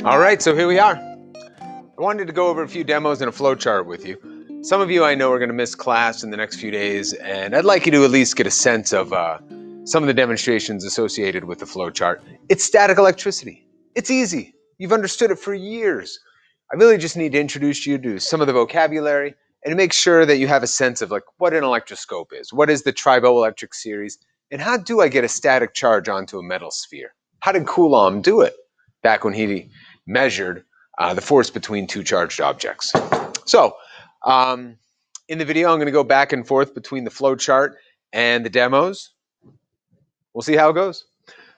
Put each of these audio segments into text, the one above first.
All right, so here we are. I wanted to go over a few demos and a flowchart with you. Some of you I know are going to miss class in the next few days, and I'd like you to at least get a sense of some of the demonstrations associated with the flowchart. It's static electricity. It's easy. You've understood it for years. I really just need to introduce you to some of the vocabulary and to make sure that you have a sense of like what an electroscope is, what is the Triboelectric Series, and how do I get a static charge onto a metal sphere? How did Coulomb do it back when he measured the force between two charged objects? So in the video, I'm going to go back and forth between the flow chart and the demos. We'll see how it goes.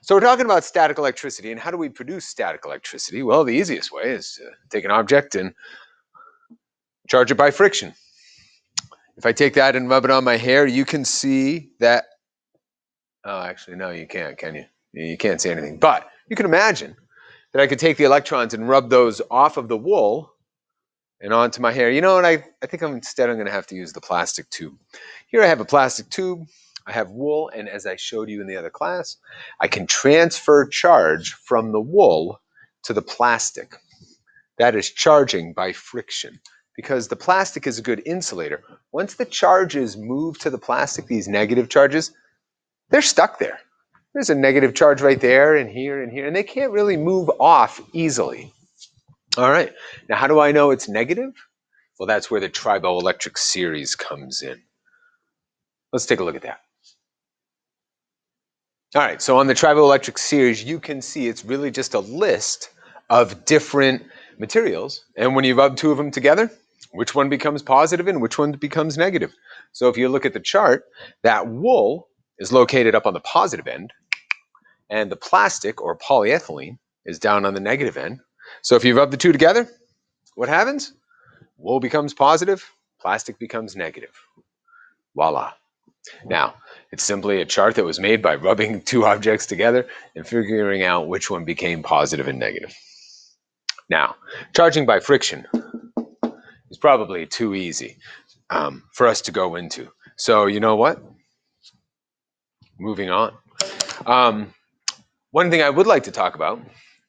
So we're talking about static electricity, and how do we produce static electricity? Well, the easiest way is to take an object and charge it by friction. If I take that and rub it on my hair, you can see that. Oh, actually, no, you can't, can you? You can't see anything. But you can imagine that I could take the electrons and rub those off of the wool and onto my hair. You know what? I think I'm going to have to use the plastic tube. Here I have a plastic tube. I have wool, and as I showed you in the other class, I can transfer charge from the wool to the plastic. That is charging by friction, because the plastic is a good insulator. Once the charges move to the plastic, these negative charges, they're stuck there. There's a negative charge right there and here, and they can't really move off easily. All right, now how do I know it's negative? Well, that's where the Triboelectric Series comes in. Let's take a look at that. All right, so on the Triboelectric Series, you can see it's really just a list of different materials. And when you rub two of them together, which one becomes positive and which one becomes negative? So if you look at the chart, that wool is located up on the positive end, and the plastic, or polyethylene, is down on the negative end. So if you rub the two together, what happens? Wool becomes positive, plastic becomes negative. Voila. Now, it's simply a chart that was made by rubbing two objects together and figuring out which one became positive and negative. Now, charging by friction is probably too easy for us to go into. So you know what? Moving on. One thing I would like to talk about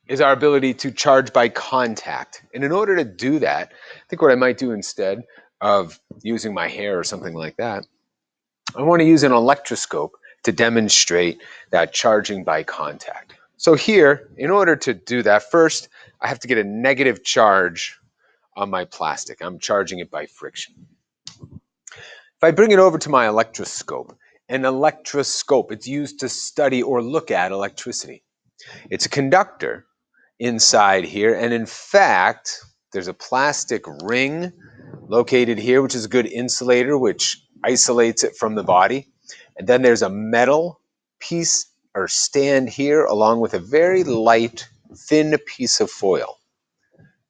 is our ability to charge by contact. And in order to do that, I think what I might do instead of using my hair or something like that, I want to use an electroscope to demonstrate that charging by contact. So here, in order to do that, first, I have to get a negative charge on my plastic. I'm charging it by friction. If I bring it over to my electroscope, an electroscope, it's used to study or look at electricity. It's a conductor inside here, and in fact, there's a plastic ring located here, which is a good insulator, which isolates it from the body. And then there's a metal piece or stand here, along with a very light, thin piece of foil.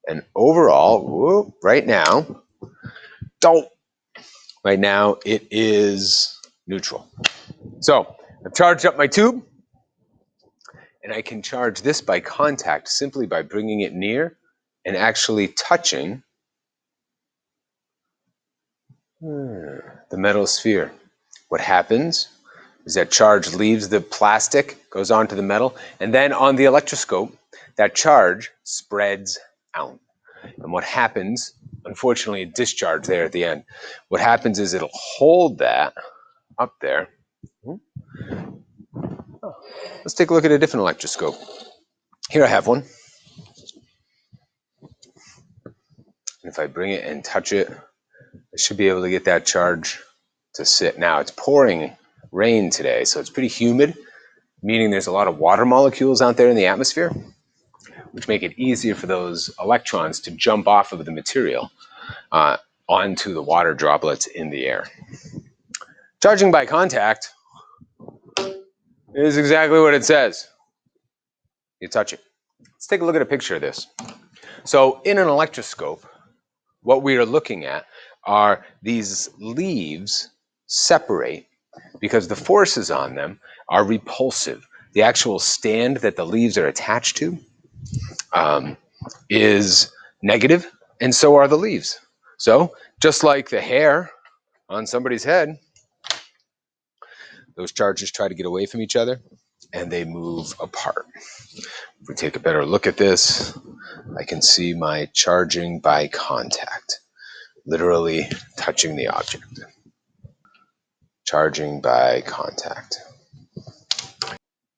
And overall, right now, it is neutral. So I've charged up my tube, and I can charge this by contact simply by bringing it near and actually touching the metal sphere. What happens is that charge leaves the plastic, goes onto the metal, and then on the electroscope, that charge spreads out. And what happens, unfortunately, a discharge there at the end. What happens is it'll hold that up there. Let's take a look at a different electroscope. Here I have one. And if I bring it and touch it, I should be able to get that charge to sit. Now, it's pouring rain today, so it's pretty humid, meaning there's a lot of water molecules out there in the atmosphere, which make it easier for those electrons to jump off of the material onto the water droplets in the air. Charging by contact is exactly what it says. You touch it. Let's take a look at a picture of this. So in an electroscope, what we are looking at are these leaves separate because the forces on them are repulsive. The actual stand that the leaves are attached to is negative, and so are the leaves. So just like the hair on somebody's head, those charges try to get away from each other and they move apart. If we take a better look at this, I can see my charging by contact, literally touching the object. Charging by contact.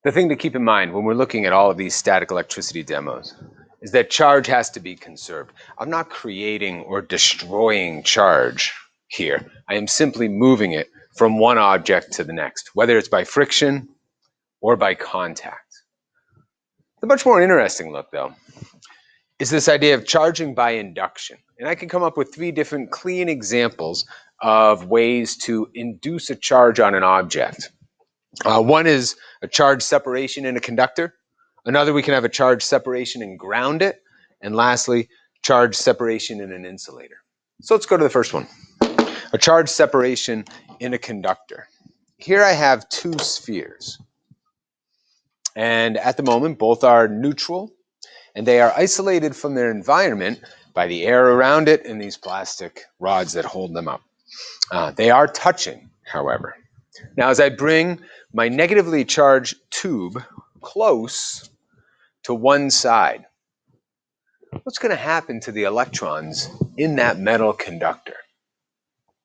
The thing to keep in mind when we're looking at all of these static electricity demos is that charge has to be conserved. I'm not creating or destroying charge here. I am simply moving it from one object to the next, whether it's by friction or by contact. The much more interesting look, though, is this idea of charging by induction. And I can come up with 3 different clean examples of ways to induce a charge on an object. One is a charge separation in a conductor. Another, we can have a charge separation and ground it. And lastly, charge separation in an insulator. So let's go to the first one. A charge separation in a conductor. Here I have 2 spheres. And at the moment, both are neutral, and they are isolated from their environment by the air around it and these plastic rods that hold them up. They are touching, however. Now, as I bring my negatively charged tube close to one side, what's going to happen to the electrons in that metal conductor?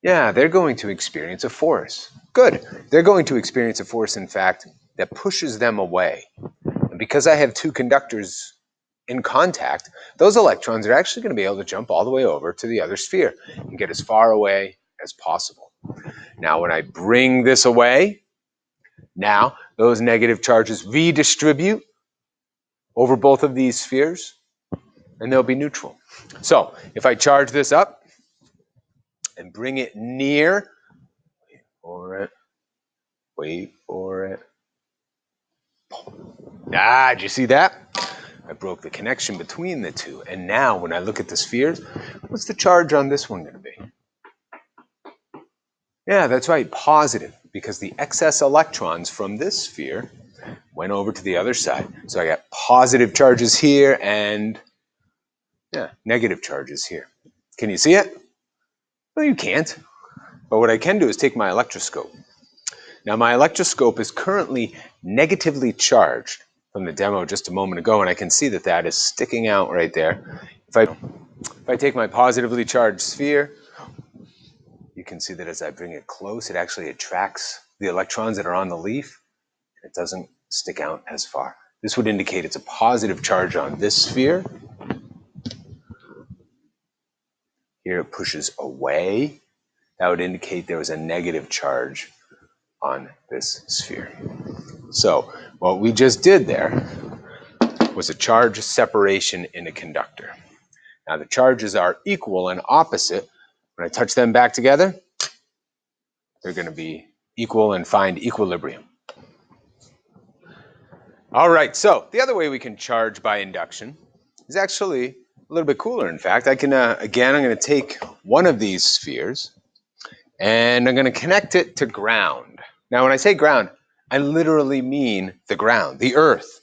Yeah, they're going to experience a force. Good. They're going to experience a force, in fact, that pushes them away. And because I have 2 conductors in contact, those electrons are actually going to be able to jump all the way over to the other sphere and get as far away as possible. Now, when I bring this away, now those negative charges redistribute over both of these spheres, and they'll be neutral. So if I charge this up and bring it near, wait for it. Did you see that? I broke the connection between the 2. And now when I look at the spheres, what's the charge on this one going to be? Yeah, that's right, positive, because the excess electrons from this sphere went over to the other side. So I got positive charges here and negative charges here. Can you see it? Well, you can't. But what I can do is take my electroscope. Now, my electroscope is currently negatively charged from the demo just a moment ago, and I can see that that is sticking out right there. If I take my positively charged sphere, you can see that as I bring it close, it actually attracts the electrons that are on the leaf. It doesn't stick out as far. This would indicate it's a positive charge on this sphere. Here it pushes away. That would indicate there was a negative charge on this sphere. So what we just did there was a charge separation in a conductor. Now the charges are equal and opposite. When I touch them back together, they're going to be equal and find equilibrium. All right, so the other way we can charge by induction is actually a little bit cooler. In fact, I can, again, I'm going to take one of these spheres and I'm going to connect it to ground. Now, when I say ground, I literally mean the ground, the earth.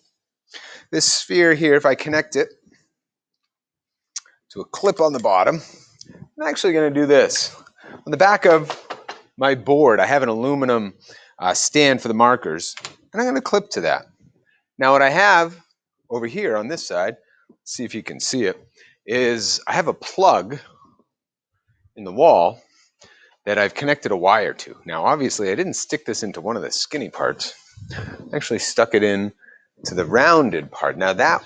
This sphere here, if I connect it to a clip on the bottom, I'm actually going to do this. On the back of my board, I have an aluminum stand for the markers, and I'm going to clip to that. Now, what I have over here on this side, let's see if you can see it, is I have a plug in the wall that I've connected a wire to. Now, obviously, I didn't stick this into one of the skinny parts. I actually stuck it in to the rounded part. Now, that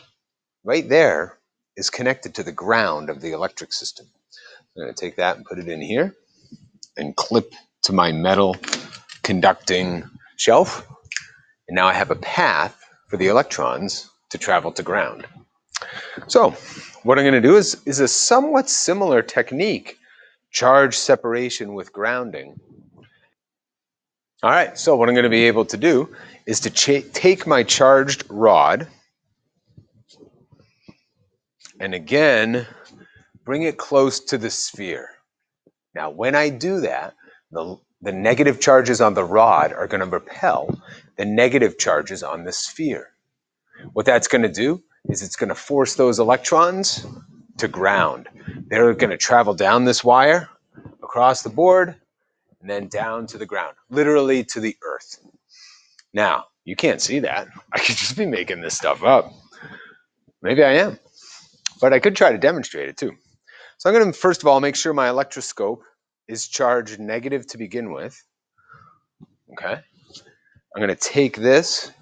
right there is connected to the ground of the electric system. I'm going to take that and put it in here and clip to my metal conducting shelf. And now I have a path for the electrons to travel to ground. So what I'm going to do is a somewhat similar technique, charge separation with grounding. All right, so what I'm going to be able to do is to take my charged rod and again, bring it close to the sphere. Now, when I do that, the negative charges on the rod are going to repel the negative charges on the sphere. What that's going to do is it's going to force those electrons to ground. They're going to travel down this wire, across the board, and then down to the ground, literally to the earth. Now, you can't see that. I could just be making this stuff up. Maybe I am. but I could try to demonstrate it too. So I'm going to first of all make sure my electroscope is charged negative to begin with. Okay. I'm going to take this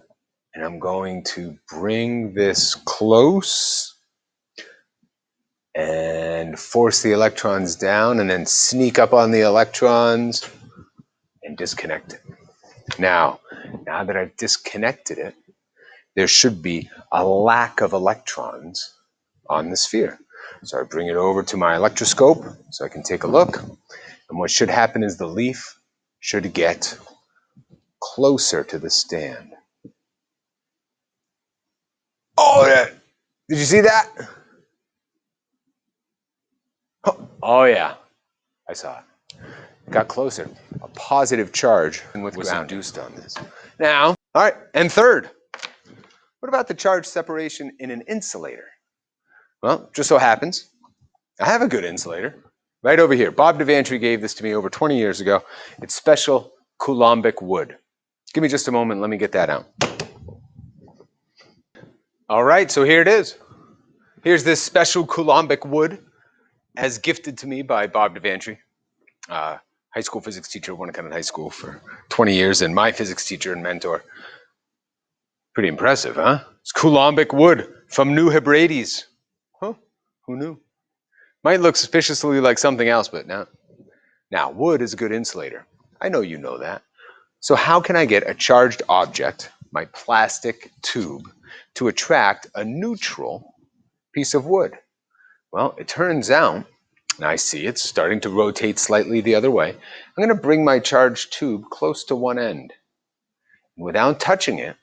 and I'm going to bring this close and force the electrons down and then sneak up on the electrons and disconnect it. Now that I've disconnected it, there should be a lack of electrons on the sphere. So I bring it over to my electroscope so I can take a look. And what should happen is the leaf should get closer to the stand. Oh, yeah. Did you see that? Oh, yeah. I saw it. Got closer. A positive charge was induced on this. Now, all right, and third, what about the charge separation in an insulator? Well, just so happens, I have a good insulator right over here. Bob Devantry gave this to me over 20 years ago. It's special Coulombic wood. Give me just a moment, let me get that out. All right, so here it is. Here's this special Coulombic wood as gifted to me by Bob Devantry. High school physics teacher, Winnicott High School for 20 years, and my physics teacher and mentor. Pretty impressive, huh? It's Coulombic wood from New Hebrides. Huh? Who knew? Might look suspiciously like something else, but no. Now, wood is a good insulator. I know you know that. So how can I get a charged object, my plastic tube, to attract a neutral piece of wood? Well, it turns out, and I see it's starting to rotate slightly the other way. I'm going to bring my charged tube close to one end. And without touching it,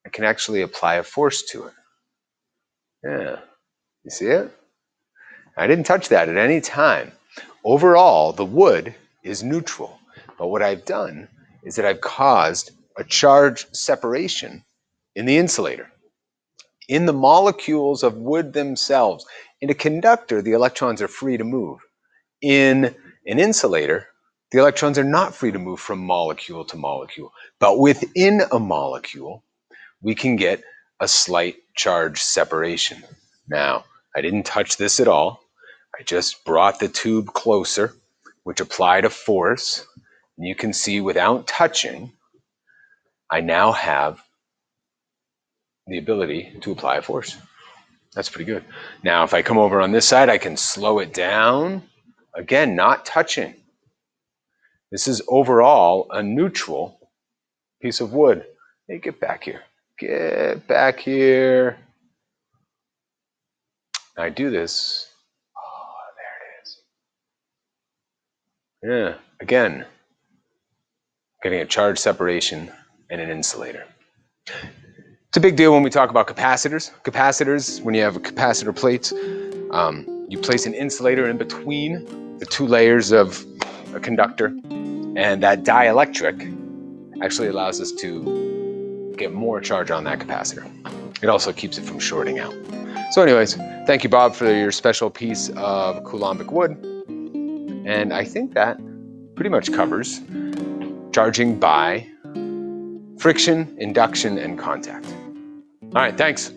I can actually apply a force to it. Yeah, you see it? I didn't touch that at any time. Overall, the wood is neutral. But what I've done is that I've caused a charge separation in the insulator, in the molecules of wood themselves. In a conductor, the electrons are free to move. In an insulator, the electrons are not free to move from molecule to molecule. But within a molecule, we can get a slight charge separation. Now, I didn't touch this at all. I just brought the tube closer, which applied a force. And you can see without touching, I now have the ability to apply a force. That's pretty good. Now, if I come over on this side, I can slow it down. Again, not touching. This is overall a neutral piece of wood. Hey, get back here. Get back here. I do this. Oh, there it is. Yeah, again, getting a charge separation in an insulator. It's a big deal when we talk about capacitors. Capacitors, when you have capacitor plates, you place an insulator in between the two layers of a conductor, and that dielectric actually allows us to get more charge on that capacitor. It also keeps it from shorting out. So anyways, thank you, Bob, for your special piece of Coulombic wood. And I think that pretty much covers charging by friction, induction, and contact. All right, thanks.